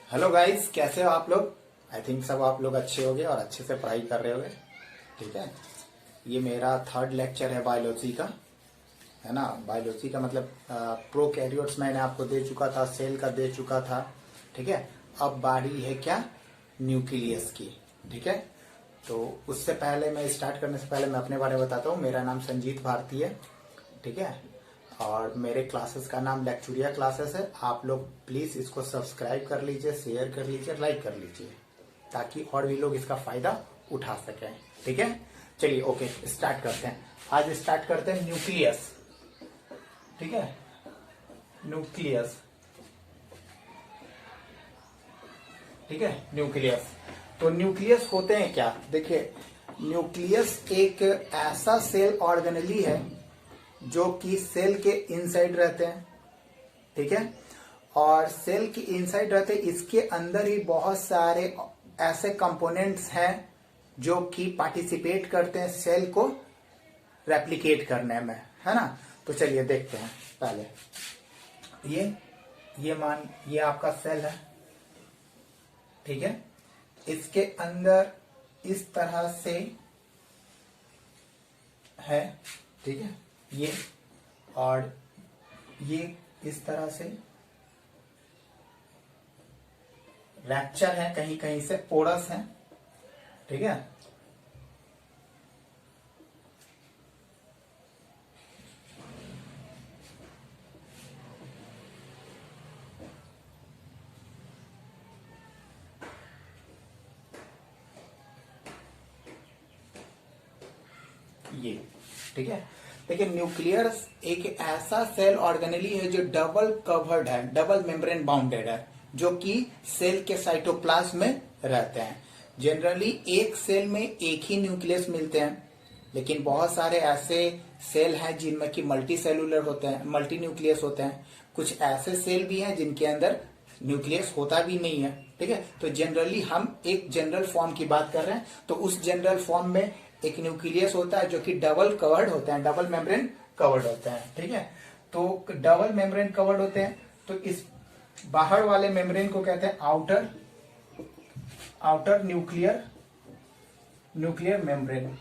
Hello guys, कैसे हो आप लोग। आई थिंक सब आप लोग अच्छे होंगे और अच्छे से पढ़ाई कर रहे होंगे। ठीक है, ये मेरा थर्ड लेक्चर है बायोलॉजी का, है ना। बायोलॉजी का मतलब प्रोकैरियोट्स मैंने आपको दे चुका था, सेल का दे चुका था। ठीक है, अब बारी है क्या, न्यूक्लियस की। ठीक है, तो उससे पहले मैं स्टार्ट करने से पहले मैं अपने बारे में बताता हूँ। मेरा नाम संजीत भारती है। ठीक है, और मेरे क्लासेस का नाम लेक्चुरिया क्लासेस है। आप लोग प्लीज इसको सब्सक्राइब कर लीजिए, शेयर कर लीजिए, लाइक कर लीजिए, ताकि और भी लोग इसका फायदा उठा सकें। ठीक है, चलिए ओके स्टार्ट करते हैं। आज स्टार्ट करते हैं न्यूक्लियस। ठीक है, न्यूक्लियस। ठीक है, न्यूक्लियस। तो न्यूक्लियस होते हैं क्या, देखिए न्यूक्लियस एक ऐसा सेल ऑर्गेनेली है जो कि सेल के इनसाइड रहते हैं। ठीक है, और सेल के इनसाइड रहते हैं, इसके अंदर ही बहुत सारे ऐसे कंपोनेंट्स हैं जो कि पार्टिसिपेट करते हैं सेल को रेप्लिकेट करने में, है ना। तो चलिए देखते हैं। पहले ये आपका सेल है। ठीक है, इसके अंदर इस तरह से है। ठीक है, ये और ये इस तरह से रैप्चर है, कहीं कहीं से पोरस है। ठीक है, ये ठीक है। देखिए न्यूक्लियस एक ऐसा सेल ऑर्गेनेली है जो डबल कवर्ड है, डबल मेम्ब्रेन बाउंडेड है, जो कि सेल के साइटोप्लाज्म में रहते हैं। जनरली एक सेल में एक ही न्यूक्लियस मिलते हैं, लेकिन बहुत सारे ऐसे सेल हैं जिनमें कि मल्टी सेलुलर होते हैं, मल्टी न्यूक्लियस होते हैं। कुछ ऐसे सेल भी हैं जिनके अंदर न्यूक्लियस होता भी नहीं है। ठीक है, तो जनरली हम एक जनरल फॉर्म की बात कर रहे हैं। तो उस जनरल फॉर्म में एक न्यूक्लियस होता है जो कि डबल कवर्ड होते हैं, डबल मेम्ब्रेन कवर्ड होते हैं। ठीक है, तो डबल मेम्ब्रेन कवर्ड होते हैं। तो इस बाहर वाले मेम्ब्रेन को कहते हैं आउटर न्यूक्लियर मेम्ब्रेन।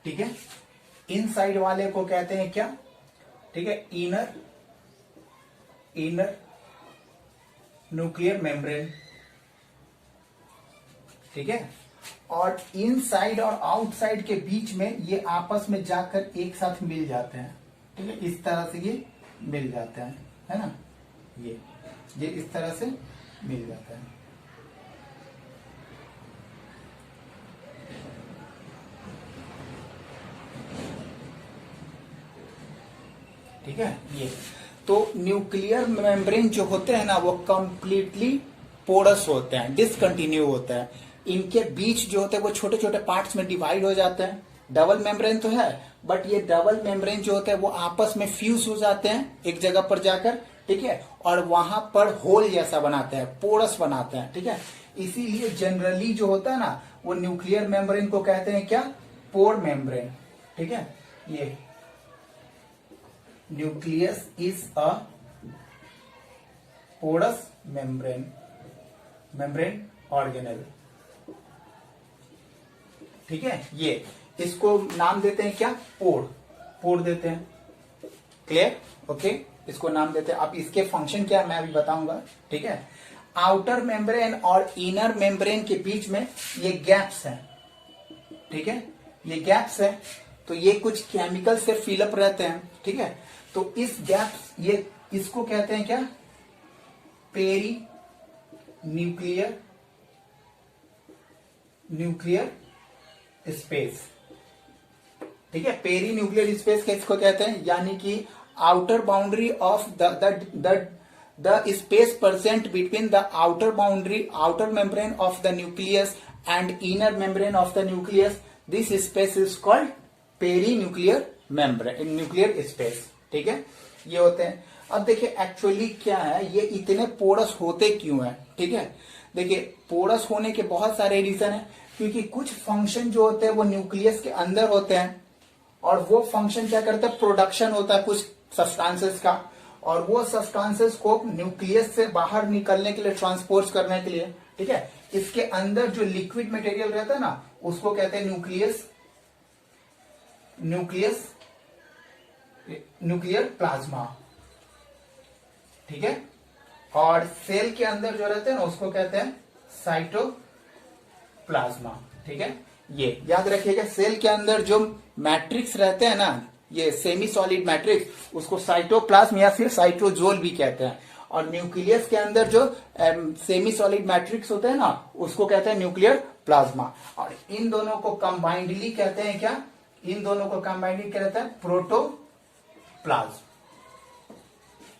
ठीक है, इनसाइड वाले को कहते हैं क्या, ठीक है, इनर न्यूक्लियर मेम्ब्रेन। ठीक है, और इनसाइड और आउटसाइड के बीच में ये आपस में जाकर एक साथ मिल जाते हैं। ठीक है, इस तरह से ये मिल जाते हैं, है ना। ये इस तरह से मिल जाता है। ठीक है, ये तो न्यूक्लियर मेम्ब्रेन जो होते हैं ना, वो कंप्लीटली पोरस होते हैं, डिसकंटिन्यू होते हैं। इनके बीच जो होते हैं वो छोटे छोटे पार्ट्स में डिवाइड हो जाते हैं। डबल मेम्ब्रेन तो है, बट ये डबल मेम्ब्रेन जो होते हैं वो आपस में फ्यूज हो जाते हैं एक जगह पर जाकर। ठीक है, और वहां पर होल जैसा बनाते हैं, पोरस बनाते हैं। ठीक है, इसीलिए जनरली जो होता है ना, वो न्यूक्लियर मेम्ब्रेन को कहते हैं क्या, पोर मेम्ब्रेन। ठीक है, ये nucleus is a porous membrane organelle। ठीक है, ये इसको नाम देते हैं क्या, पोर देते हैं। क्लियर, ओके, इसको नाम देते हैं। अब इसके फंक्शन क्या मैं अभी बताऊंगा। ठीक है, आउटर मेम्ब्रेन और इनर मेम्ब्रेन के बीच में ये गैप्स हैं। ठीक है, ये गैप्स है, तो ये कुछ केमिकल से फिलअप रहते हैं। ठीक है, तो इस गैप, ये इसको कहते हैं क्या, पेरी न्यूक्लियर स्पेस। ठीक है, पेरी न्यूक्लियर स्पेस किसको कहते हैं, यानी कि outer boundary of the space present between the outer membrane of the nucleus and inner membrane of the nucleus. This space is called perinuclear space. ठीक है, ये होते हैं। अब देखिए एक्चुअली क्या है, ये इतने पोरस होते क्यों है। ठीक है, देखिए पोरस होने के बहुत सारे रीजन है, क्योंकि कुछ फंक्शन जो होते हैं वो न्यूक्लियस के अंदर होते हैं, और वो फंक्शन क्या करता है, प्रोडक्शन होता है कुछ सब्सटेंसेस का, और वो सब्सटेंसेस को न्यूक्लियस से बाहर निकलने के लिए, ट्रांसपोर्ट करने के लिए, ठीक है, इसके अंदर जो लिक्विड मटेरियल रहता है ना, उसको कहते हैं न्यूक्लियर प्लाज्मा, ठीक है। और सेल के अंदर जो रहते हैं ना, उसको कहते हैं साइटोप्लाज्मा, ठीक है। ये याद रखिएगा, सेल के अंदर जो मैट्रिक्स रहते हैं ना, ये सेमी सॉलिड मैट्रिक्स, उसको साइटोप्लाज्म या फिर साइटोजोल भी कहते हैं। और न्यूक्लियस के अंदर जो सेमी सॉलिड मैट्रिक्स होते हैं ना, उसको कहते हैं न्यूक्लियर प्लाज्मा। और इन दोनों को कंबाइंडली कहते हैं क्या? इन दोनों को कंबाइंडली कहते हैं प्रोटोप्लाज्म,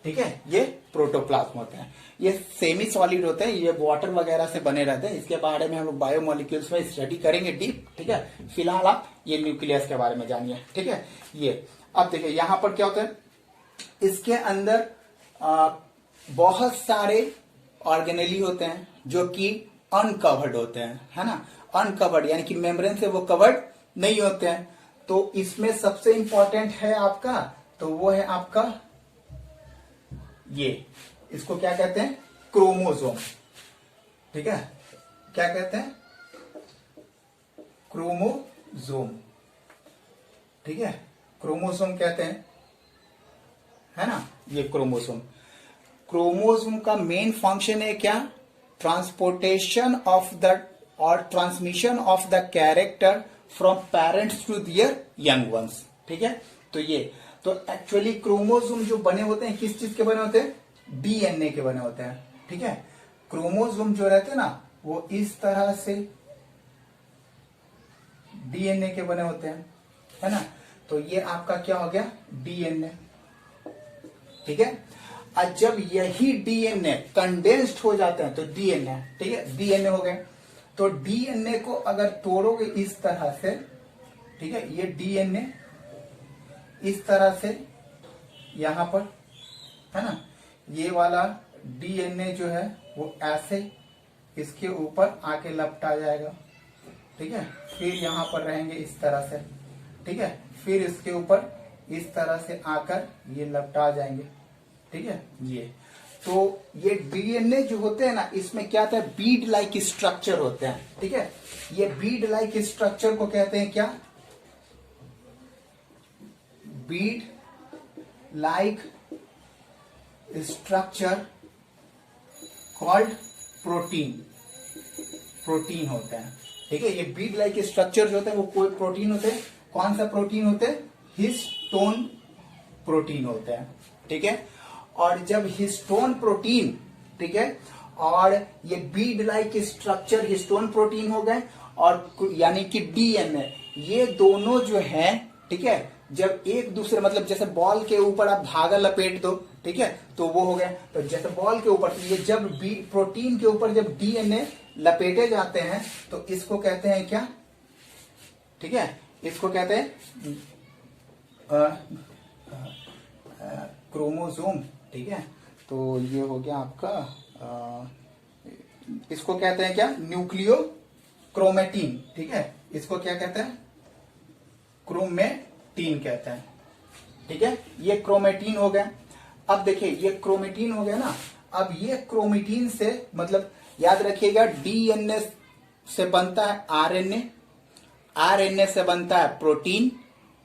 ठीक है। ये प्रोटोप्लाज्म होते हैं, ये सेमी सॉलिड होते हैं, ये वाटर वगैरह से बने रहते हैं। इसके बारे में हम लोग बायोमोलिक्यूल्स में स्टडी करेंगे डीप, ठीक है। फिलहाल आप ये न्यूक्लियस के बारे में जानिए, ठीक है। ये अब देखिए यहां पर क्या होता है, इसके अंदर बहुत सारे ऑर्गेनेली होते हैं जो कि अनकवर्ड होते हैं, है ना। अनकवर्ड यानी कि मेम्ब्रेन से वो कवर्ड नहीं होते हैं। तो इसमें सबसे इंपॉर्टेंट है आपका, तो वो है आपका ये, इसको क्या कहते हैं? क्रोमोसोम, ठीक है। क्या कहते हैं? क्रोमोसोम, ठीक है। क्रोमोसोम कहते हैं, है ना, ये क्रोमोसोम। क्रोमोसोम का मेन फंक्शन है क्या? ट्रांसपोर्टेशन ऑफ द और transmission of the character from parents to their young ones, ठीक है। तो ये तो एक्चुअली क्रोमोसोम जो बने होते हैं किस चीज के बने होते हैं? डीएनए के बने होते हैं, ठीक है। क्रोमोसोम जो रहते हैं ना, वो इस तरह से डीएनए के बने होते हैं, है ना। तो ये आपका क्या हो गया? डीएनए, ठीक है। और जब यही डीएनए कंडेंस्ड हो जाते हैं तो डीएनए, ठीक है, डीएनए हो गए। तो डीएनए को अगर तोड़ोगे इस तरह से, ठीक है, ये डीएनए इस तरह से यहां पर, है ना, ये वाला डीएनए जो है वो ऐसे इसके ऊपर आके लपटा जाएगा, ठीक है। फिर यहां पर रहेंगे इस तरह से, ठीक है। फिर इसके ऊपर इस तरह से आकर ये लपटा जाएंगे, ठीक है। ये तो ये डीएनए जो होते हैं ना, इसमें क्या होता है? बीड लाइक स्ट्रक्चर होते हैं, ठीक है। ये बीड लाइक स्ट्रक्चर को कहते हैं क्या? Beed like structure called protein, protein होते हैं, ठीक है। ये बीड लाइक स्ट्रक्चर जो होते हैं वो कोई प्रोटीन होते हैं। कौन सा प्रोटीन होते हैं? हिस्टोन प्रोटीन होते हैं, ठीक है। और जब हिस्टोन प्रोटीन, ठीक है, और ये Beed like structure histone protein हो गए, और यानी कि डीएनए, ये दोनों जो है, ठीक है, जब एक दूसरे मतलब जैसे बॉल के ऊपर आप धागा लपेट दो, ठीक है, तो वो हो गया। तो जैसे बॉल के ऊपर, ये जब प्रोटीन के ऊपर जब डीएनए लपेटे जाते हैं तो इसको कहते हैं क्या? ठीक है, इसको कहते हैं क्रोमोसोम, ठीक है। तो ये हो गया आपका इसको कहते हैं क्या? न्यूक्लियो क्रोमेटिन, ठीक है। इसको क्या कहते हैं? क्रोमेटिन कहते हैं, ठीक है। ये क्रोमेटिन हो गया। अब देखिए ये क्रोमेटिन हो गया ना, अब ये क्रोमेटिन से मतलब याद रखिएगा डीएनए से बनता है आरएनए, आरएनए से बनता है प्रोटीन,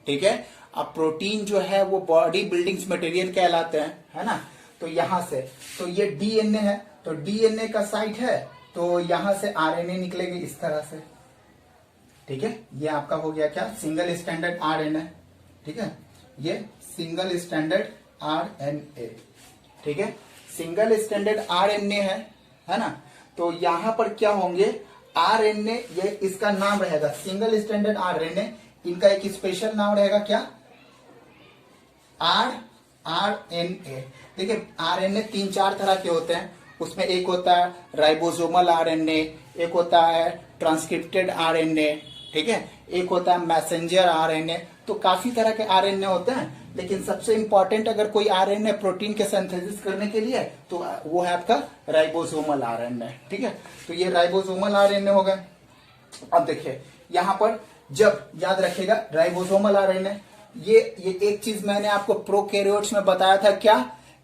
ठीक है। अब प्रोटीन जो है वो बॉडी बिल्डिंग्स मटेरियल कहलाते हैं, है ना। तो यहां से तो ये डीएनए है, तो डीएनए का साइट है, तो यहां से आरएनए निकलेगी इस तरह से, ठीक है। ये आपका हो गया क्या? सिंगल स्टैंडर्ड आरएनए, ठीक है। ये सिंगल स्टैंडर्ड आरएनए, ठीक है। सिंगल स्टैंडर्ड आरएनए है ना। तो यहां पर क्या होंगे? आरएनए, ये इसका नाम रहेगा सिंगल स्टैंडर्ड आरएनए। इनका एक स्पेशल नाम रहेगा क्या? आरएनए। देखिए आरएनए 3-4 तरह के होते हैं। उसमें एक होता है राइबोसोमल आरएनए, एक होता है ट्रांसक्रिप्टेड आरएनए, ठीक है, एक होता है मैसेंजर आरएनए। तो काफी तरह के आरएनए होते हैं, लेकिन सबसे इंपॉर्टेंट अगर कोई आरएनए प्रोटीन के सिंथेसिस करने के लिए तो वो है आपका राइबोसोमल आरएनए, ठीक है। तो ये राइबोसोमल आरएनए हो गए। अब देखिए यहां पर जब याद रखिएगा राइबोसोमल आरएनए, ये एक चीज मैंने आपको प्रोकैरियोट्स में बताया था क्या,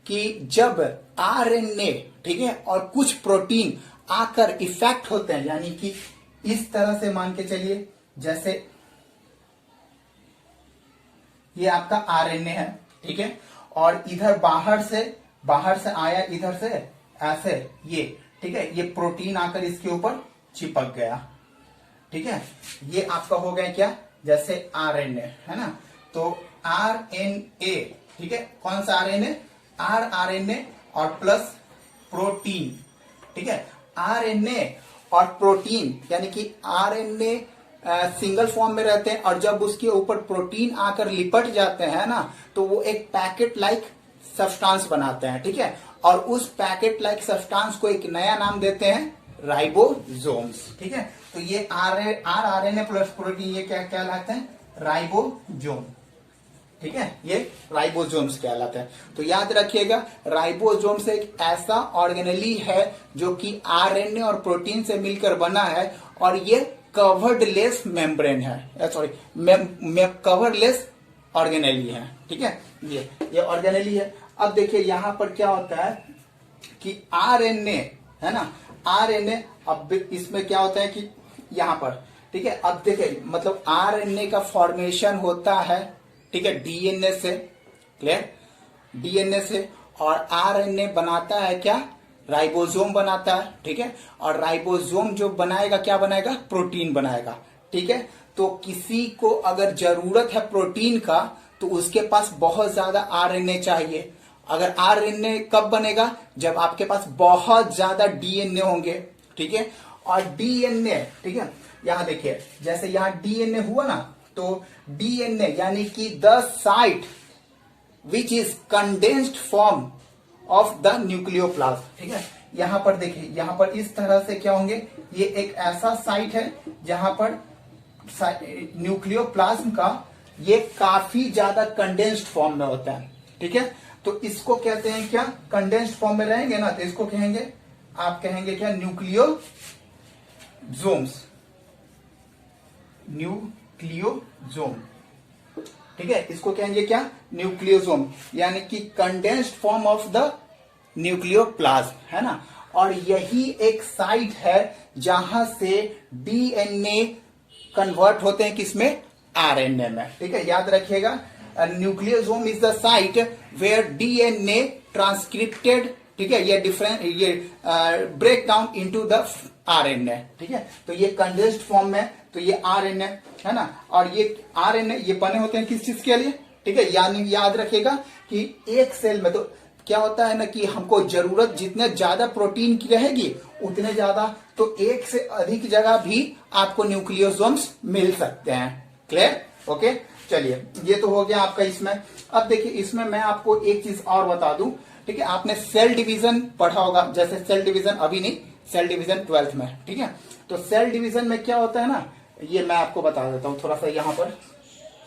कि जब आरएनए, ठीक है, और कुछ प्रोटीन आकर इफेक्ट होते हैं, यानी कि इस तरह से मान के चलिए, जैसे ये आपका आरएनए है, ठीक है, और इधर बाहर से आया, इधर से ऐसे ये, ठीक है, ये प्रोटीन आकर इसके ऊपर चिपक गया, ठीक है, ये आपका हो गया क्या, जैसे आरएनए, है ना। तो आरएनए, ठीक है, कौन सा आरएनए, आरएनए और प्लस प्रोटीन, ठीक है, आरएनए और प्रोटीन, यानी कि आरएनए सिंगल फॉर्म में रहते हैं और जब उसके ऊपर प्रोटीन आकर लिपट जाते हैं ना, तो वो एक पैकेट लाइक सब्सटेंस बनाते हैं, ठीक है, और उस पैकेट लाइक सब्सटेंस को एक नया नाम देते हैं राइबोसोम्स, ठीक है। तो ये आरएनए प्लस प्रोटीन, ये क्या कहलाते हैं, राइबोसोम, ठीक है, ये राइबोसोम्स कहलाते हैं। तो याद रखिएगा, राइबोसोम्स एक ऐसा ऑर्गेनेली है जो कि आरएनए और प्रोटीन से मिलकर बना है और ये कवर्डलेस मेम्ब्रेन है, सॉरी कवरलेस ऑर्गेनेली है, ठीक है, ये ऑर्गेनेली है। अब देखिए यहां पर क्या होता है कि आरएनए, है ना, आरएनए, अब इसमें क्या होता है कि यहां पर, ठीक है, अब देखिए मतलब आरएनए का फॉर्मेशन होता है, ठीक है, डीएनए से, क्लियर, डीएनए से, और आरएनए बनाता है क्या, राइबोसोम बनाता है, ठीक है, और राइबोसोम जो बनाएगा क्या बनाएगा, प्रोटीन बनाएगा, ठीक है। तो किसी को अगर जरूरत है प्रोटीन का तो उसके पास बहुत ज्यादा आरएनए चाहिए। अगर आरएनए कब बनेगा, जब आपके पास बहुत ज्यादा डीएनए होंगे, ठीक है, और डीएनए, ठीक है, यहां देखिए जैसे यहां डीएनए हुआ ना, तो डीएनए यानी कि the site which is condensed form of the nucleoplasm, ठीक है, यहां पर देखिए, यहां पर इस तरह से क्या होंगे, ये एक ऐसा साइट है जहां पर न्यूक्लियोप्लाज्म का ये काफी ज्यादा कंडेंस्ड फॉर्म में होता है, ठीक है। तो इसको कहते हैं क्या, कंडेंस्ड फॉर्म में रहेंगे ना, तो इसको कहेंगे, आप कहेंगे क्या, न्यूक्लियोसोम्स, न्यूक्लियोसोम, ठीक है, इसको कहेंगे क्या, न्यूक्लियोसोम, यानी कि condensed form of the nucleoplasm, है ना। और यही एक साइट है जहां से डीएनए कन्वर्ट होते हैं किसमें, आरएनए में, ठीक है, याद रखिएगा, nucleosome is the site where DNA transcripted, ठीक है, ये डिफरेंट, ये break down into the RNA, ठीक है। तो ये कंडेंस्ड फॉर्म में, तो ये आरएनए है ना, और ये आरएनए ये बने होते हैं किस चीज के लिए, ठीक है, यानी याद रखिएगा कि एक सेल में तो क्या होता है ना कि हमको जरूरत जितने ज्यादा प्रोटीन की रहेगी उतने ज्यादा, तो एक से अधिक जगह भी आपको न्यूक्लियोसोम्स मिल सकते हैं, क्लियर, ओके। चलिए ये तो हो गया आपका इसमें। अब देखिए इसमें मैं आपको एक चीज और बता दूं, ठीक है, आपने सेल डिवीजन पढ़ा होगा, जैसे सेल डिवीजन अभी नहीं, सेल डिवीजन 12th में, ठीक है। तो सेल डिवीजन में क्या होता है ना, ये मैं आपको बता देता हूं, थोड़ा सा यहाँ पर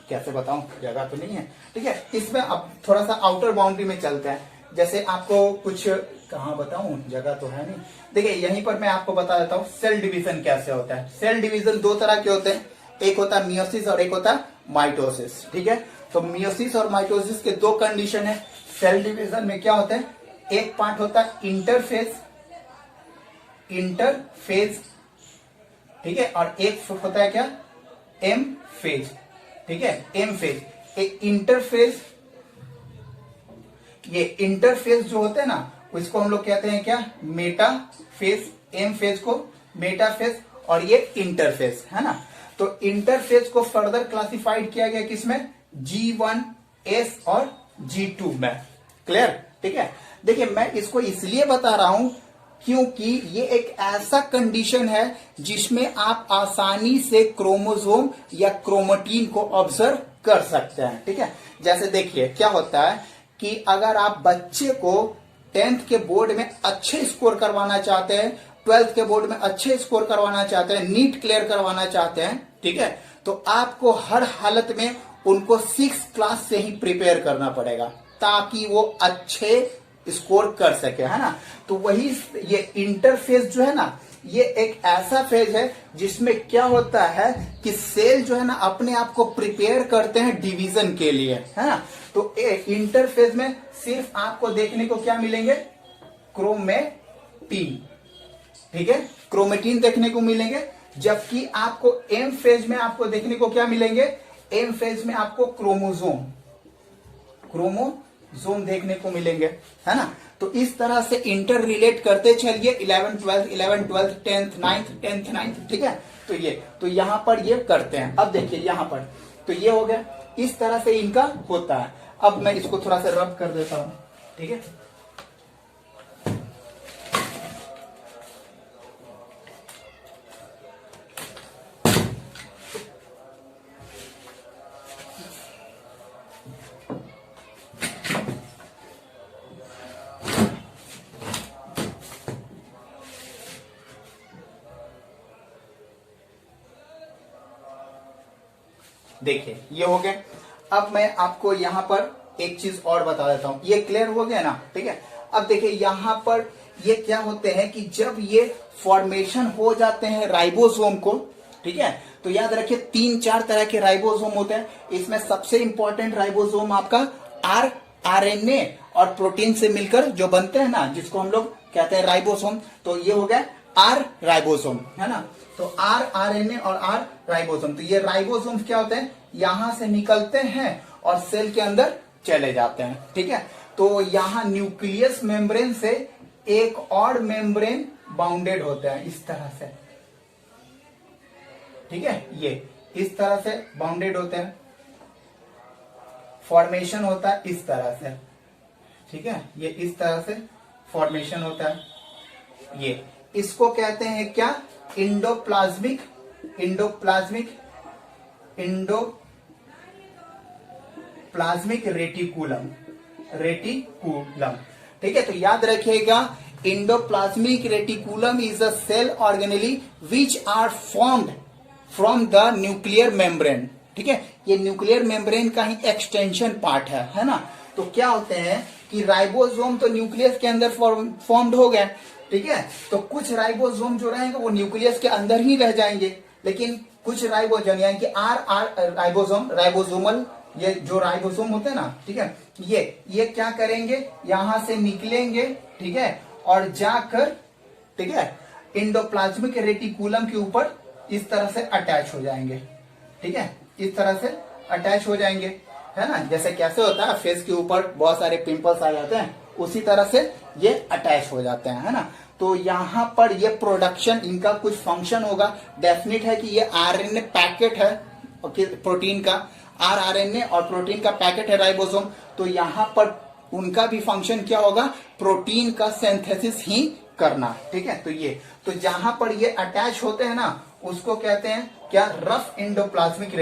कैसे बताऊं, जगह तो नहीं है, ठीक है। इसमें अब थोड़ा सा आउटर बाउंड्री में चलते हैं, जैसे आपको कुछ कहाँ बताऊं, जगह तो है नहीं, देखिए यहीं पर मैं आपको बता देता हूं सेल डिवीजन कैसे होता है। सेल डिवीजन दो तरह के होते हैं, एक होता है मियोसिस और एक होता है माइटोसिस, ठीक है। तो मियोसिस और माइटोसिस के दो कंडीशन है। सेल डिवीजन में क्या होता है, एक पार्ट होता है इंटरफेज, ठीक है, और एक होता है क्या, एम फेज, ठीक है, एम फेज, एक इंटरफेज, ये इंटरफेज जो होते हैं ना इसको हम लोग कहते हैं क्या, मेटाफेज, एम फेज को मेटाफेज और ये इंटरफेज, है ना। तो इंटरफेज को फर्दर क्लासिफाइड किया गया किसमें, G1, S और G2 में, क्लियर, ठीक है। देखिए मैं इसको इसलिए बता रहा हूं क्योंकि ये एक ऐसा कंडीशन है जिसमें आप आसानी से क्रोमोसोम या क्रोमेटिन को ऑब्जर्व कर सकते हैं, ठीक है। जैसे देखिए क्या होता है कि अगर आप बच्चे को 10th के बोर्ड में अच्छे स्कोर करवाना चाहते हैं, 12th के बोर्ड में अच्छे स्कोर करवाना चाहते हैं, नीट क्लियर करवाना चाहते हैं, ठीक है, तो आपको हर हालत में उनको 6th क्लास से ही प्रिपेयर करना पड़ेगा ताकि वो अच्छे स्कोर कर सके, है ना। तो वही ये इंटरफेज जो है ना, ये एक ऐसा फेज है जिसमें क्या होता है कि सेल जो है ना अपने आप को प्रिपेयर करते हैं डिवीजन के लिए, है ना। तो इंटरफेज में सिर्फ आपको देखने को क्या मिलेंगे, क्रोमेटीन, ठीक है, क्रोमेटीन देखने को मिलेंगे। जबकि आपको एम फेज में आपको देखने को क्या मिलेंगे, एम फेज में आपको क्रोमोसोम देखने को मिलेंगे, है ना। तो इस तरह से इंटर रिलेट करते चलिए 11 12 10th 9th, ठीक है। तो यहां पर ये करते हैं। अब देखिए यहां पर तो ये हो गया, इस तरह से इनका होता है। अब मैं इसको थोड़ा सा रब कर देता हूं, ठीक है। देखिए ये हो गया। अब मैं आपको यहां पर एक चीज और बता देता हूं, ये क्लियर हो गया ना, ठीक है। अब देखिए यहां पर ये क्या होते हैं कि जब ये फॉर्मेशन हो जाते हैं राइबोसोम को, ठीक है, तो याद रखिए 3-4 तरह के राइबोसोम होते हैं। इसमें सबसे इंपॉर्टेंट राइबोसोम आपका आरएनए और प्रोटीन से मिलकर जो बनते हैं ना, जिसको हम लोग कहते हैं राइबोसोम। तो ये हो गया आर राइबोसोम, है ना। तो आरएनए और आर राइबोसोम। तो ये राइबोसोम क्या होते हैं, यहां से निकलते हैं और सेल के अंदर चले जाते हैं, ठीक है। तो यहां न्यूक्लियस मेम्ब्रेन से एक और मेम्ब्रेन बाउंडेड होता है इस तरह से, ठीक है। ये इस तरह से बाउंडेड होते हैं, फॉर्मेशन होता है इस तरह से, ठीक है। ये इस तरह से फॉर्मेशन होता है। ये इसको कहते हैं क्या, इंडोप्लाज्मिक रेटिकुलम, ठीक है। तो याद रखिएगा, endoplasmic reticulum is a cell organelle which are formed from the nuclear membrane, ठीक है। ये न्यूक्लियर मेम्ब्रेन का ही एक्सटेंशन पार्ट है ना। तो क्या होते हैं कि राइबोसोम तो न्यूक्लियस के अंदर फॉर्म्ड हो गए, ठीक है। तो कुछ राइबोसोम जो रहेंगे वो न्यूक्लियस के अंदर ही रह जाएंगे, लेकिन कुछ राइबोसोम यानी कि राइबोसोमल ये जो राइबोसोम होते हैं ना, ठीक है, ये क्या करेंगे, यहां से निकलेंगे, ठीक है, और जाकर, ठीक है, इंडोप्लाज्मिक रेटिकुलम के ऊपर इस तरह से अटैच हो जाएंगे, ठीक है, इस तरह से अटैच हो जाएंगे, है ना। जैसे कैसे होता है फेस के ऊपर बहुत सारे पिंपल्स आ जाते हैं, उसी तरह से ये अटैच हो जाते हैं, है ना। तो यहां पर ये प्रोडक्शन इनका कुछ फंक्शन होगा। डेफिनेट है कि ये आरएनए पैकेट है, प्रोटीन का आरएनए और प्रोटीन का पैकेट है राइबोसोम। तो यहां पर उनका भी फंक्शन क्या होगा, प्रोटीन का सिंथेसिस ही करना, ठीक है। तो जहां पर ये अटैच होते हैं ना, उसको कहते हैं क्या, रफ इंडोप्लाज्मिक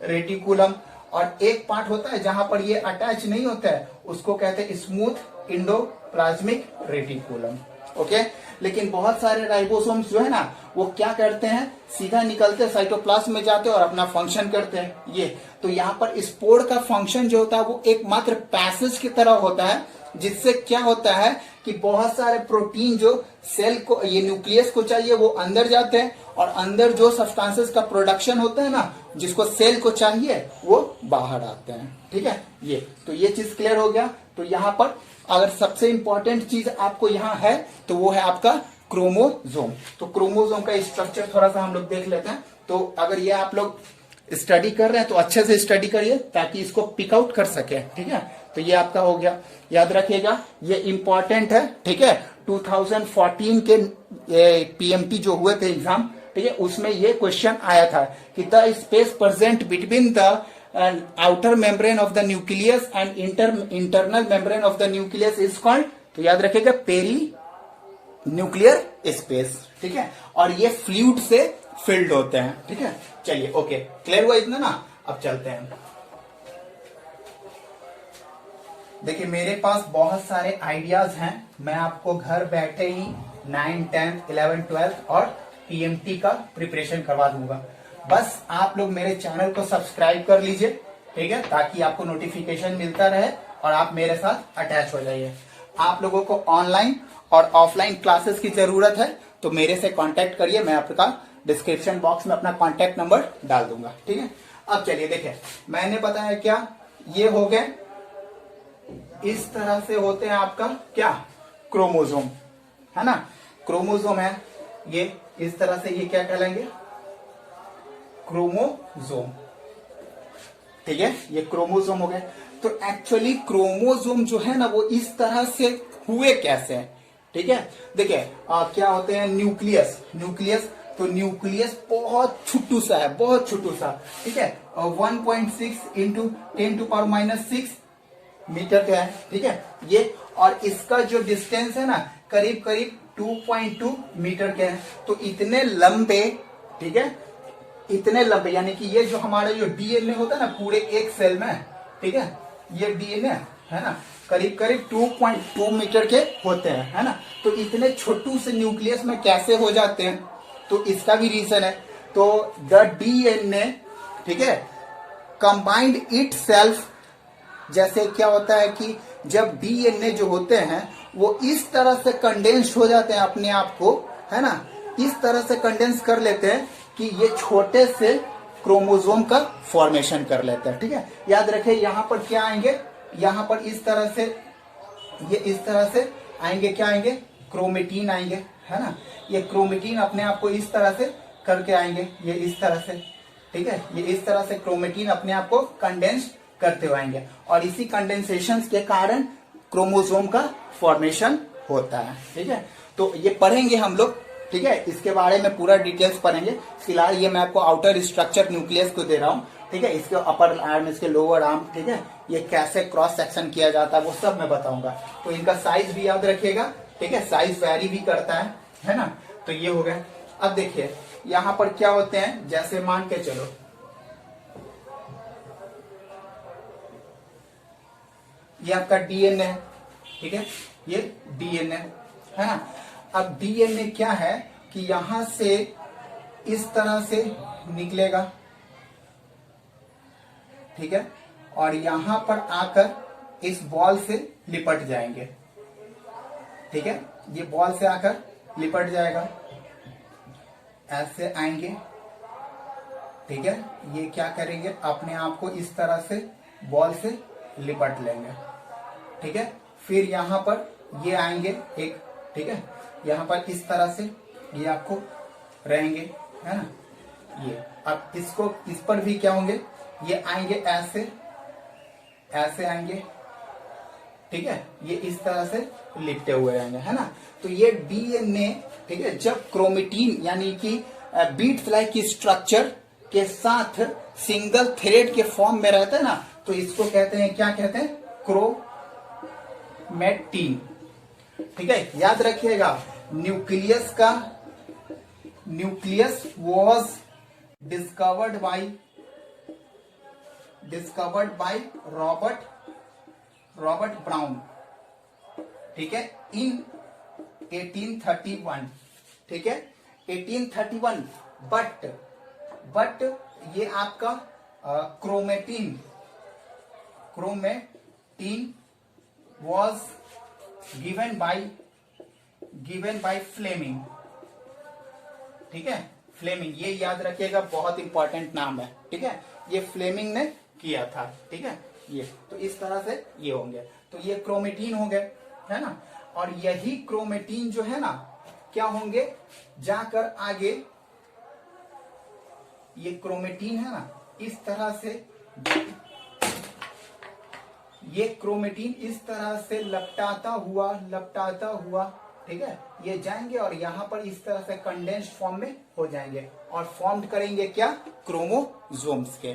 रेटिकुलम। और एक पार्ट होता है जहां पर ये अटैच नहीं होता है, उसको कहते हैं स्मूथ इंडोप्लाज्मिक रेटिकुलम, ओके। लेकिन बहुत सारे राइबोसोम्स जो है ना, वो क्या करते हैं, सीधा निकलते साइटोप्लाज्म में जाते हैं और अपना फंक्शन करते हैं। ये तो यहाँ पर स्पोर का फंक्शन जो होता है वो एकमात्र पैसेज की तरह होता है, जिससे क्या होता है कि बहुत सारे प्रोटीन जो सेल को, ये न्यूक्लियस को चाहिए, वो अंदर जाते हैं, और अंदर जो सब्सटेंसेस का प्रोडक्शन होता है ना, जिसको सेल को चाहिए, वो बाहर आते हैं, ठीक है। तो ये चीज क्लियर हो गया। तो यहाँ पर अगर सबसे इंपॉर्टेंट चीज आपको यहाँ है तो वो है आपका क्रोमोसोम। तो क्रोमोसोम का स्ट्रक्चर थोड़ा सा हम लोग देख लेते हैं। तो अगर ये आप लोग स्टडी कर रहे हैं तो अच्छे से स्टडी करिए ताकि इसको पिक आउट कर सके, ठीक है। तो ये आपका हो गया, याद रखिएगा ये इंपॉर्टेंट है, ठीक है। 2014 के पीएमटी जो हुए थे एग्जाम, ठीक है, उसमें ये क्वेश्चन आया था कि the space present between the outer membrane of the nucleus and internal membrane of the nucleus is called, तो याद रखिएगा पेरी न्यूक्लियर स्पेस, ठीक है। और ये फ्लूइड से फिल्ड होते हैं, ठीक है। चलिए ओके, क्लियर हुआ इतना ना। अब चलते हैं, देखिए मेरे पास बहुत सारे आइडियाज हैं, मैं आपको घर बैठे ही 9, 10, 11, 12 और पीएमटी का प्रिपरेशन करवा दूंगा। बस आप लोग मेरे चैनल को सब्सक्राइब कर लीजिए, ठीक है, ताकि आपको नोटिफिकेशन मिलता रहे और आप मेरे साथ अटैच हो जाइए। आप लोगों को ऑनलाइन और ऑफलाइन क्लासेस की जरूरत है तो मेरे से कांटेक्ट करिए, मैं आपका डिस्क्रिप्शन बॉक्स में अपना कांटेक्ट नंबर डाल दूंगा, ठीक है। अब चलिए देखें, मैंने बताया क्या, ये हो गए इस तरह से होते हैं आपका क्या, क्रोमोसोम, है ना, क्रोमोसोम है ये इस तरह से, ये क्या कहलाएंगे, क्रोमोसोम, ठीक है, ये क्रोमोसोम हो गए। तो एक्चुअली क्रोमोसोम जो है ना वो इस तरह से हुए कैसे हैं, ठीक है, देखिए क्या होते हैं, न्यूक्लियस, न्यूक्लियस, तो न्यूक्लियस बहुत छोटू सा है, बहुत छोटू सा, ठीक है, 1.6 इंटू 10⁻⁻⁶ मीटर का है, ठीक है ये, और इसका जो डिस्टेंस है ना करीब करीब 2.2 मीटर के है। तो इतने लंबे, ठीक है, इतने लंबे, यानी कि ये जो हमारा जो डीएनए होता है ना पूरे एक सेल में, ठीक है, ये डीएनए है ना करीब करीब 2.2 मीटर के होते हैं, है ना। तो इतने छोटू से न्यूक्लियस में कैसे हो जाते हैं, तो इसका भी रीजन है। तो द डीएनए, ठीक है, कंबाइंड इट सेल्फ, जैसे क्या होता है कि जब डीएनए जो होते हैं वो इस तरह से कंडेंस हो जाते हैं अपने आप को, है ना, इस तरह से कंडेंस कर लेते हैं कि ये छोटे से क्रोमोसोम का फॉर्मेशन कर लेते हैं, ठीक है। याद रखें यहां पर क्या आएंगे, यहां पर इस तरह से, ये इस तरह से आएंगे, क्या आएंगे, क्रोमेटीन आएंगे, है ना, ये क्रोमेटीन अपने आप को इस तरह से करके आएंगे, ये इस तरह से, ठीक है, ये इस तरह से क्रोमेटीन अपने आप को कंडेंस करते हुए आएंगे, और इसी कंडेंसेशन के कारण क्रोमोसोम का फॉर्मेशन होता है, ठीक है। तो ये पढ़ेंगे हम लोग, ठीक है, इसके बारे में पूरा डिटेल्स पढ़ेंगे। फिलहाल ये मैं आपको आउटर स्ट्रक्चर न्यूक्लियस को दे रहा हूँ, ठीक है, इसके अपर आर्म, इसके लोअर आर्म, ठीक है, ये कैसे क्रॉस सेक्शन किया जाता है वो सब मैं बताऊंगा। तो इनका साइज भी याद रखिएगा, ठीक है, साइज वेरी भी करता है ना। तो ये हो गया। अब देखिए यहां पर क्या होते हैं, जैसे मान के चलो ये आपका डीएनए है, ठीक है, ये डीएनए है ना। अब डीएनए क्या है कि यहां से इस तरह से निकलेगा, ठीक है, और यहां पर आकर इस बॉल से लिपट जाएंगे, ठीक है, ये बॉल से आकर लिपट जाएगा, ऐसे आएंगे, ठीक है, ये क्या करेंगे अपने आप को इस तरह से बॉल से लिपट लेंगे, ठीक है। फिर यहां पर ये आएंगे एक, ठीक है, यहां पर इस तरह से ये आपको रहेंगे, है ना, ये अब इसको इस पर भी क्या होंगे, ये आएंगे ऐसे, ऐसे आएंगे, ठीक है, ये इस तरह से लिपटे हुए रहेंगे, है ना। तो ये डीएनए, ठीक है, जब क्रोमेटीन यानी कि बीट्स लाइक की स्ट्रक्चर के साथ सिंगल थ्रेड के फॉर्म में रहता है ना, तो इसको कहते हैं, क्या कहते हैं, क्रोमेटीन, ठीक है। याद रखिएगा न्यूक्लियस का, nucleus was discovered by Robert brown, ठीक है, इन 1831, ठीक है, 1831। बट ये आपका chromatin was given by Fleming, ठीक है, फ्लेमिंग, ये याद रखिएगा, बहुत इंपॉर्टेंट नाम है, ठीक है, ये फ्लेमिंग ने किया था, ठीक है, ये तो इस तरह से ये होंगे। तो ये क्रोमेटीन हो गए, है ना, और यही क्रोमेटीन जो है ना क्या होंगे, जाकर आगे ये क्रोमेटीन है ना इस तरह से, ये क्रोमेटीन इस तरह से लपटाता हुआ, ठीक है, ये जाएंगे और यहां पर इस तरह से कंडेंस्ड फॉर्म में हो जाएंगे और फॉर्म करेंगे क्या, क्रोमोसोम्स के।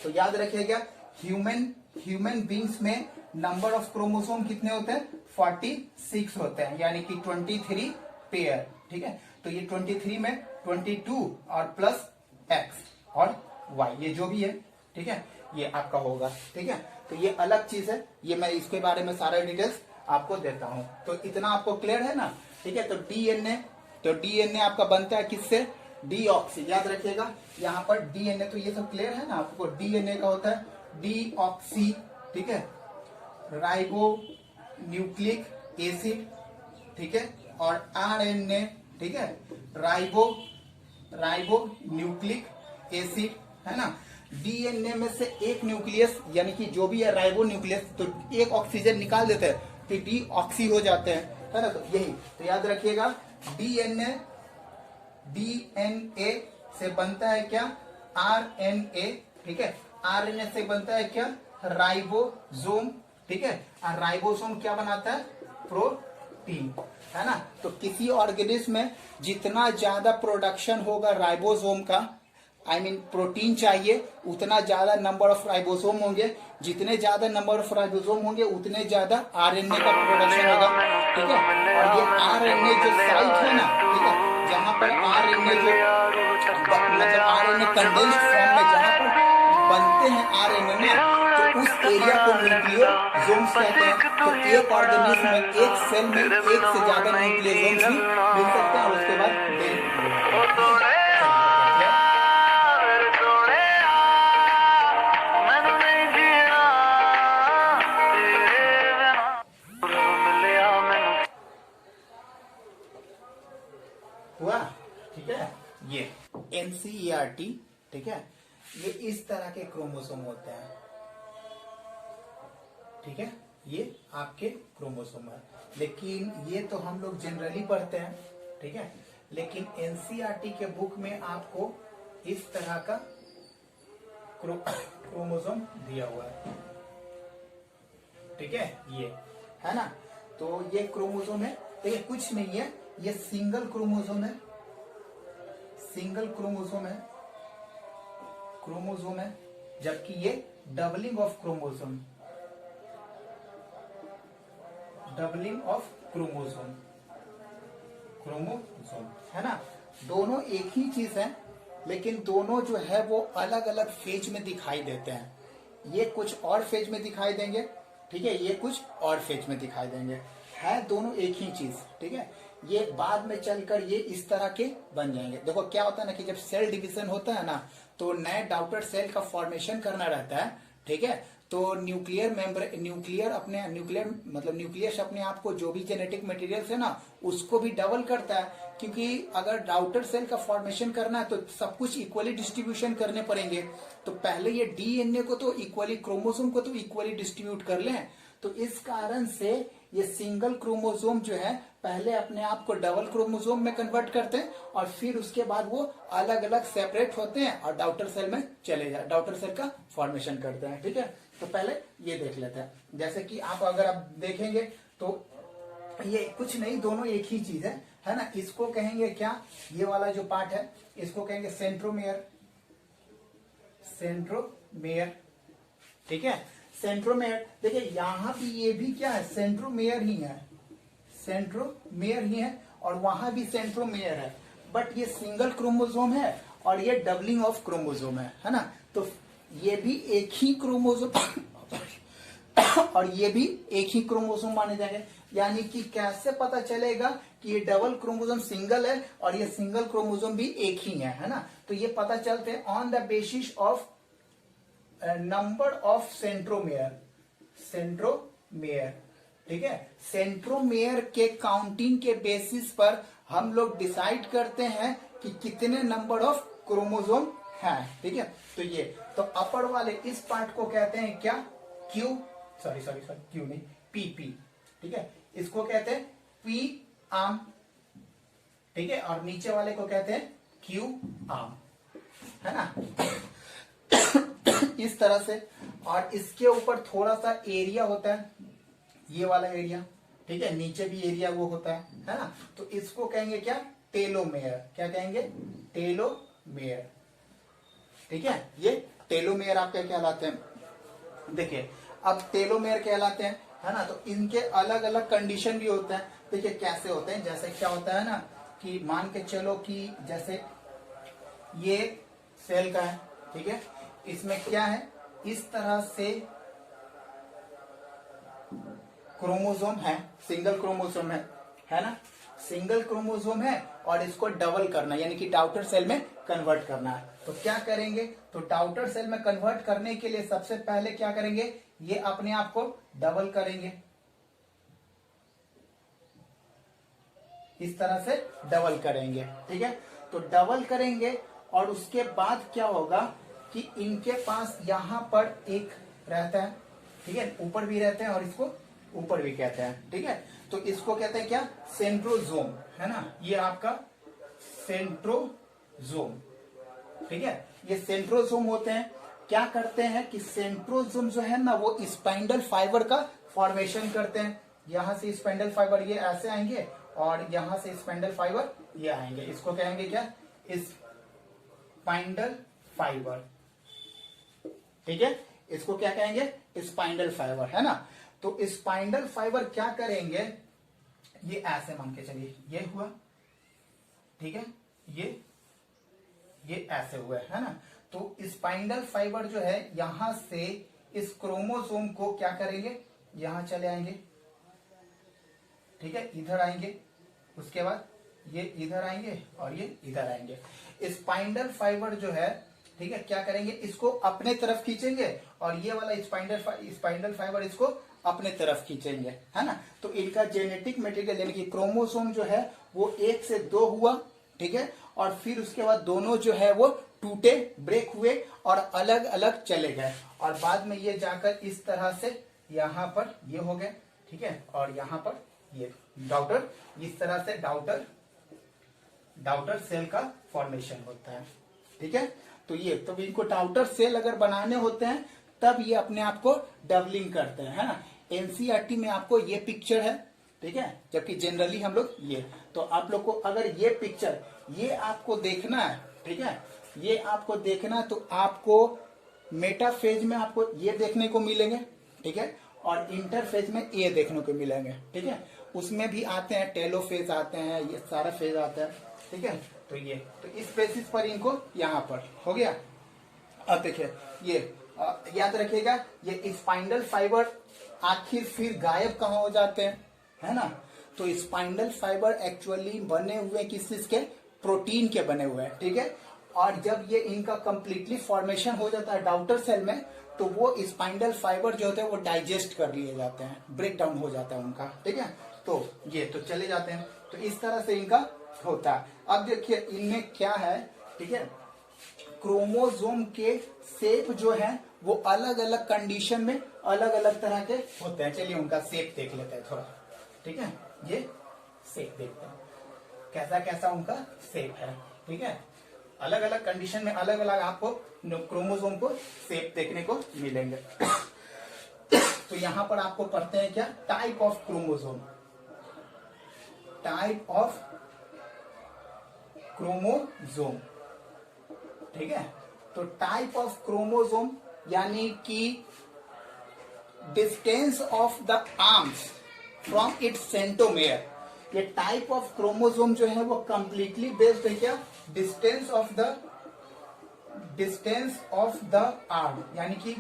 तो याद रखिएगा ह्यूमन बींग्स में नंबर ऑफ क्रोमोसोम कितने होते हैं, 46 होते हैं, यानी कि 23 पेयर, ठीक है। तो ये 23 में 22 और प्लस एक्स और वाई, ये जो भी है, ठीक है, ये आपका होगा, ठीक है। तो ये अलग चीज है, ये मैं इसके बारे में सारा डिटेल्स आपको देता हूं। तो इतना आपको क्लियर है ना, ठीक है। तो डीएनए आपका बनता है किससे, डीऑक्सी, याद रखिएगा यहाँ पर डीएनए, तो ये सब क्लियर है ना आपको। डीएनए का होता है डीऑक्सी, ठीक है, राइबो न्यूक्लिक एसिड, ठीक है, और आरएनए, ठीक है, राइबो न्यूक्लिक एसिड, है ना। डीएनए में से एक न्यूक्लियस यानी कि जो भी है राइबो न्यूक्लियस, तो एक ऑक्सीजन निकाल देते हैं तो डीऑक्सी हो जाते हैं, है ना। तो यही तो याद रखिएगा, डीएनए डीएनए से बनता है क्या, आरएनए, ठीक है। आरएनए से बनता है क्या, राइबोसोम, ठीक है। और राइबोसोम क्या बनाता है, प्रोटीन, है ना। तो किसी ऑर्गेनिज्म में जितना ज्यादा प्रोडक्शन होगा राइबोसोम का, आई मीन प्रोटीन चाहिए, उतना ज्यादा नंबर ऑफ राइबोसोम होंगे, जितने ज्यादा नंबर ऑफ राइबोसोम होंगे उतने ज्यादा आरएनए का प्रोडक्शन होगा, ठीक है। और ये आरएनए जो साइट है ना, ठीक है, जहां पर आरएनए जो मतलब आरएनए कंडेंस्ड फॉर्म में जहां पर बनते हैं आरएनए में, तो उस एरिया को न्यूक्लियोसोम्स कहते हैं। तो एक ऑर्गेनिज्म में, एक सेल में एक से ज्यादा न्यूक्लियोसोम्स भी मिल सकते हैं, और उसके बाद हुआ, ठीक है। ये एनसीईआरटी, ठीक है, ये इस तरह के क्रोमोसोम होते हैं, ठीक है, ये आपके क्रोमोसोम है। लेकिन ये तो हम लोग जनरली पढ़ते हैं, ठीक है, लेकिन एनसीईआरटी के बुक में आपको इस तरह का क्रोमोसोम दिया हुआ है, ठीक है, ये है ना। तो ये क्रोमोसोम है, देखिए कुछ नहीं है, ये सिंगल क्रोमोसोम है, सिंगल क्रोमोसोम है, क्रोमोसोम है, जबकि ये doubling of chromosome, doubling of chromosome, chromosome, है ना। दोनों एक ही चीज है, लेकिन दोनों जो है वो अलग अलग फेज में दिखाई देते हैं। ये कुछ और फेज में दिखाई देंगे, ठीक है, ये कुछ और फेज में दिखाई देंगे, है दोनों एक ही चीज, ठीक है। ये बाद में चलकर ये इस तरह के बन जाएंगे। देखो क्या होता है ना कि जब सेल डिवीजन होता है ना, तो नए डॉटर सेल का फॉर्मेशन करना रहता है, ठीक है। तो न्यूक्लियर अपने न्यूक्लियर मतलब न्यूक्लियस अपने आप को जो भी जेनेटिक मटेरियल है ना उसको भी डबल करता है, क्योंकि अगर डॉटर सेल का फॉर्मेशन करना है तो सब कुछ इक्वली डिस्ट्रीब्यूशन करने पड़ेंगे। तो पहले ये डीएनए को तो इक्वली, क्रोमोसोम को तो इक्वली डिस्ट्रीब्यूट कर लें। तो इस कारण से ये सिंगल क्रोमोसोम जो है पहले अपने आप को डबल क्रोमोसोम में कन्वर्ट करते हैं, और फिर उसके बाद वो अलग अलग सेपरेट होते हैं और डॉटर सेल में चले जाए, डॉटर सेल का फॉर्मेशन करते हैं, ठीक है। तो पहले ये देख लेते हैं, जैसे कि आप अगर आप देखेंगे तो ये कुछ नहीं, दोनों एक ही चीज है ना। इसको कहेंगे क्या, ये वाला जो पार्ट है इसको कहेंगे सेंट्रोमेयर, सेंट्रोमेयर, ठीक है, सेंट्रोमेयर। देखिए यहां भी ये भी क्या है, सेंट्रोमेयर ही है, सेंट्रोमेयर ही है, और वहां भी सेंट्रोमेयर है, बट ये सिंगल क्रोमोसोम है और ये डबलिंग ऑफ क्रोमोसोम है ना। तो ये भी एक ही क्रोमोसोम और ये भी एक ही क्रोमोसोम माने जाएंगे। यानी कि कैसे पता चलेगा कि ये डबल क्रोमोसोम सिंगल है और ये सिंगल क्रोमोसोम भी एक ही है ना। तो ये पता चलते हैं on the basis of number of centromere, centromere, ठीक है। सेंट्रोमेयर के काउंटिंग के बेसिस पर हम लोग डिसाइड करते हैं कि कितने नंबर ऑफ क्रोमोसोम है, ठीक है। तो ये तो अपर वाले इस पार्ट को कहते हैं क्या, क्यू, सॉरी क्यू नहीं, पी, ठीक है, इसको कहते हैं पी आर्म, ठीक है, और नीचे वाले को कहते हैं क्यू आर्म, है ना। इस तरह से, और इसके ऊपर थोड़ा सा एरिया होता है, ये वाला एरिया, ठीक है, नीचे भी एरिया वो होता है ना। तो इसको कहेंगे क्या, टेलोमेयर, क्या कहेंगे, टेलोमेयर, ठीक है। ये टेलोमेयर आपके कहलाते हैं। देखिए अब टेलोमेयर कहलाते हैं, है ना। तो इनके अलग अलग कंडीशन भी होते हैं। देखिए कैसे होते हैं, जैसे क्या होता है ना कि मान के चलो कि जैसे ये सेल का है, ठीक है, इसमें क्या है, इस तरह से क्रोमोसोम है, सिंगल क्रोमोसोम है ना, सिंगल क्रोमोसोम है, और इसको डबल करना यानी कि डॉटर सेल में कन्वर्ट करना है। तो क्या करेंगे, तो डॉटर सेल में कन्वर्ट करने के लिए सबसे पहले क्या करेंगे, ये अपने आप को डबल करेंगे, इस तरह से डबल करेंगे, ठीक है। तो डबल करेंगे और उसके बाद क्या होगा कि इनके पास यहां पर एक रहता है, ठीक है, ऊपर भी रहते हैं और इसको ऊपर भी कहते हैं, ठीक है। तो इसको कहते हैं क्या, सेंट्रोजोम, है ना, ये आपका सेंट्रोजोम, ठीक है। ये सेंट्रोजोम होते हैं, क्या करते हैं कि सेंट्रोजोम जो है ना वो स्पाइंडल फाइबर का फॉर्मेशन करते हैं। यहां से स्पाइंडल फाइबर ये ऐसे आएंगे और यहां से स्पाइंडल फाइबर ये आएंगे, इसको कहेंगे क्या, स्पाइंडल फाइबर, ठीक है। इसको क्या कहेंगे, स्पाइंडल फाइबर, है ना। तो स्पाइंडल फाइबर क्या करेंगे, ये ऐसे मान के चलिए, ये हुआ, ठीक है, ये ऐसे हुए, है ना। तो स्पाइंडल फाइबर जो है यहां से इस क्रोमोसोम को क्या करेंगे, यहां चले आएंगे, ठीक है, इधर आएंगे, उसके बाद ये इधर आएंगे और ये इधर आएंगे। स्पाइंडल फाइबर जो है, ठीक है, क्या करेंगे, इसको अपने तरफ खींचेंगे और ये वाला स्पाइंडल फाइबर इसको अपने तरफ खींचेंगे, है ना। तो इनका जेनेटिक मटेरियल यानी कि क्रोमोसोम जो है वो 1 से 2 हुआ, ठीक है, और फिर उसके बाद दोनों जो है वो टूटे, ब्रेक हुए और अलग अलग चले गए और बाद में ये जाकर इस तरह से यहां पर ये हो गए, ठीक है, और यहां पर ये डॉटर, इस तरह से डाउटर सेल का फॉर्मेशन होता है, ठीक है। तो ये तो इनको डाउटर सेल अगर बनाने होते हैं तब ये अपने आप को डबलिंग करते हैं, है ना। एनसीईआरटी में आपको ये पिक्चर है, ठीक है, जबकि जनरली हम लोग ये, तो आप लोग को अगर ये पिक्चर ये आपको देखना है, ठीक है, ये आपको देखना तो आपको मेटाफेज में आपको ये देखने को मिलेंगे, ठीक है, और इंटरफेज में ये देखने को मिलेंगे, ठीक है। उसमें भी आते हैं, टेलोफेज आते हैं, ये सारा फेज आता है, ठीक है। तो ये तो इस बेसिस पर इनको यहां पर हो गया। अब देखिए ये याद रखिएगा, ये स्पाइंडल फाइबर आखिर फिर गायब कहां हो जाते हैं, है ना। तो स्पाइंडल फाइबर एक्चुअली बने हुए किस चीज के, प्रोटीन के बने हुए हैं, ठीक है। और जब ये इनका कंप्लीटली फॉर्मेशन हो जाता है डाउटर सेल में, तो वो स्पाइंडल फाइबर जो होते हैं वो डाइजेस्ट कर लिए जाते हैं, ब्रेक डाउन हो जाता है उनका, ठीक है। तो ये तो चले जाते हैं, तो इस तरह से इनका होता है। अब देखिए इनमें क्या है, ठीक है, क्रोमोसोम के शेप जो है वो अलग अलग कंडीशन में अलग अलग तरह के होते हैं। चलिए उनका शेप देख लेते हैं थोड़ा, ठीक है। ये शेप देखते हैं कैसा कैसा उनका शेप है, ठीक है। अलग अलग कंडीशन में अलग अलग आपको क्रोमोसोम को शेप देखने को मिलेंगे। तो यहां पर आपको पढ़ते हैं क्या, type of chromosome, type of chromosome, ठीक है। तो टाइप ऑफ क्रोमोसोम यानी कि distance of the arms from its centromere. ये टाइप ऑफ क्रोमोसोम जो है वो कंप्लीटली बेस्ड है क्या, डिस्टेंस ऑफ द आर्म यानी कि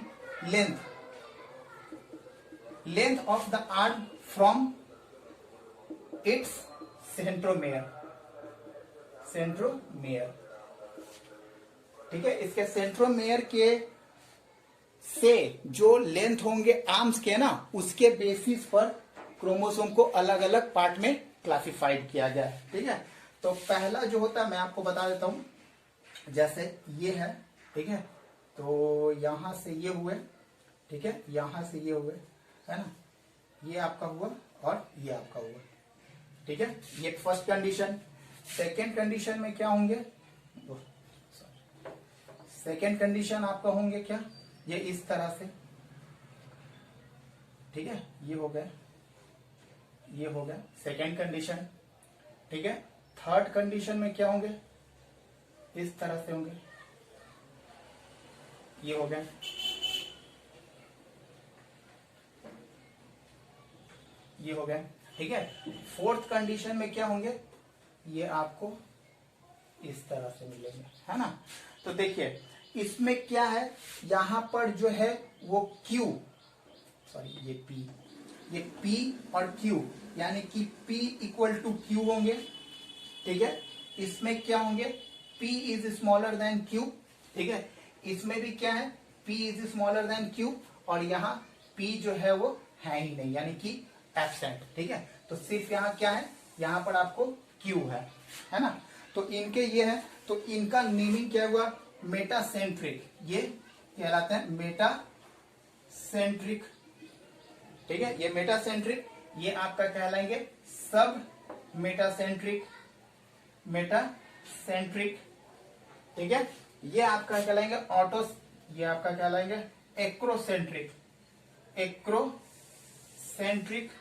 length of the arm from its centromere, ठीक है। इसके सेंट्रोमेयर के से जो लेंथ होंगे आर्म्स के ना, उसके बेसिस पर क्रोमोसोम को अलग अलग पार्ट में क्लासिफाइड किया गया, ठीक है। तो पहला जो होता है मैं आपको बता देता हूं, जैसे ये है, ठीक है, तो यहां से ये हुए, ठीक है, यहां से ये हुए, है ना, ये आपका हुआ और ये आपका हुआ, ठीक है। ये फर्स्ट कंडीशन। सेकेंड कंडीशन में क्या होंगे, सेकेंड कंडीशन आपका होंगे क्या, ये इस तरह से, ठीक है, ये हो गया, ये हो गया सेकेंड कंडीशन, ठीक है। थर्ड कंडीशन में क्या होंगे, इस तरह से होंगे, ये हो गया, ये हो गया, ठीक है। फोर्थ कंडीशन में क्या होंगे, ये आपको इस तरह से मिलेंगे, है ना। तो देखिए इसमें क्या है, यहां पर जो है वो Q, सॉरी ये P और Q यानी कि P इक्वल टू Q होंगे, ठीक है। इसमें क्या होंगे, P is smaller than Q, ठीक है। इसमें भी क्या है, P is smaller than Q और यहाँ P जो है वो है ही नहीं यानी कि एब्सेंट, ठीक है। तो सिर्फ यहाँ क्या है, यहाँ पर आपको Q है ना। तो इनके ये है, तो इनका मीनिंग क्या हुआ, मेटासेंट्रिक, ये कहलाते हैं मेटासेंट्रिक। ठीक है, ये मेटासेंट्रिक, ये आपका कहलाएंगे सब मेटासेंट्रिक, मेटासेंट्रिक। ठीक है, ये आपका कहलाएंगे ऑटो, ये आपका कहलाएंगे एक्रोसेंट्रिक, एक्रोसेंट्रिक।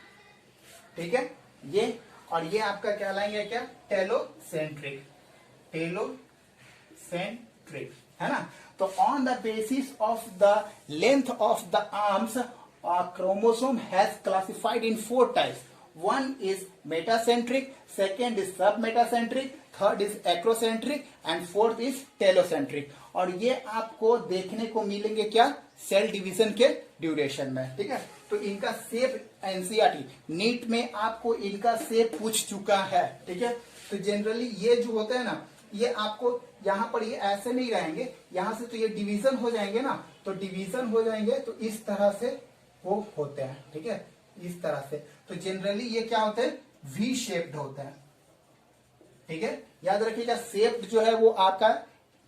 ठीक है, ये और ये आपका कहलाएंगे क्या, टेलोसेंट्रिक, टेलोसेंट्रिक, है ना। तो on the basis of the length of the arms chromosome has classified in 4 types. One is metacentric, second is submetacentric, third is acrocentric and fourth is telocentric। और ये आपको देखने को मिलेंगे क्या, सेल डिवीजन के ड्यूरेशन में। ठीक है, तो इनका शेप एनसीईआरटी नीट में आपको इनका शेप पूछ चुका है। ठीक है, तो जनरली ये जो होता है ना, ये आपको यहाँ पर ये ऐसे नहीं रहेंगे, यहाँ से तो ये डिवीजन हो जाएंगे ना, तो डिवीजन हो जाएंगे तो इस तरह से वो होते हैं। ठीक है, इस तरह से। तो जनरली ये क्या होते हैं, वी शेप्ड होते हैं। ठीक है, याद रखिएगा, शेप्ड जो है वो आपका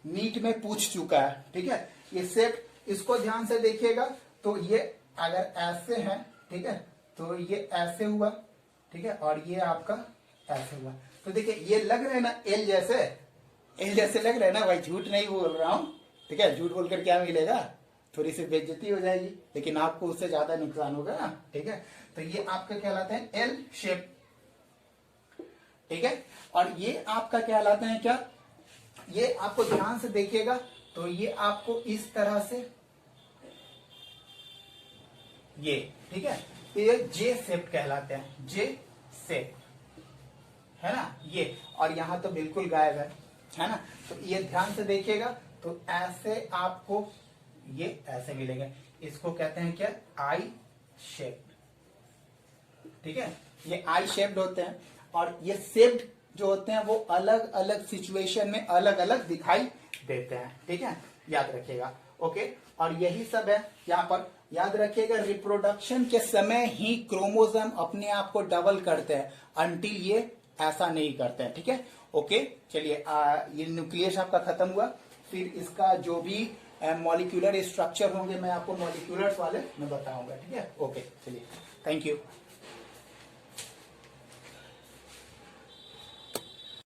नीट में पूछ चुका है। ठीक है, ये शेप, इसको ध्यान से देखिएगा, तो ये अगर ऐसे है, ठीक है, तो ये ऐसे हुआ। ठीक है, और ये आपका ऐसे हुआ। तो देखिए ये लग रहे हैं ना एल जैसे, एल जैसे लग रहे हैं ना भाई, झूठ नहीं बोल रहा हूं। ठीक है, झूठ बोलकर क्या मिलेगा, थोड़ी सी बेइज्जती हो जाएगी, लेकिन आपको उससे ज्यादा नुकसान होगा ना। ठीक है, तो ये आपका कहलाते हैं एल शेप। ठीक है, और ये आपका कहलाते हैं क्या, ये आपको ध्यान से देखिएगा, तो ये आपको इस तरह से ये, ठीक है, ये जे शेप कहलाते हैं, जे शेप, है ना ये। और यहां तो बिल्कुल गायब है ना। तो ये ध्यान से देखिएगा, तो ऐसे आपको ये ऐसे मिलेंगे, इसको कहते हैं क्या, आई शेप्ड। ठीक है, ये आई शेप्ड होते हैं, और ये शेप्ड जो होते हैं वो अलग अलग सिचुएशन में अलग अलग दिखाई देते हैं। ठीक है, याद रखिएगा। ओके, और यही सब है यहाँ पर। याद रखिएगा, रिप्रोडक्शन के समय ही क्रोमोसोम अपने आप को डबल करते हैं, अनटिल ये ऐसा नहीं करते हैं। ठीक है, ओके, चलिए ये न्यूक्लियस आपका खत्म हुआ। फिर इसका जो भी मॉलिक्यूलर स्ट्रक्चर होंगे मैं आपको मॉलिक्यूलर्स वाले में बताऊंगा। ठीक है, ओके, चलिए, थैंक यू।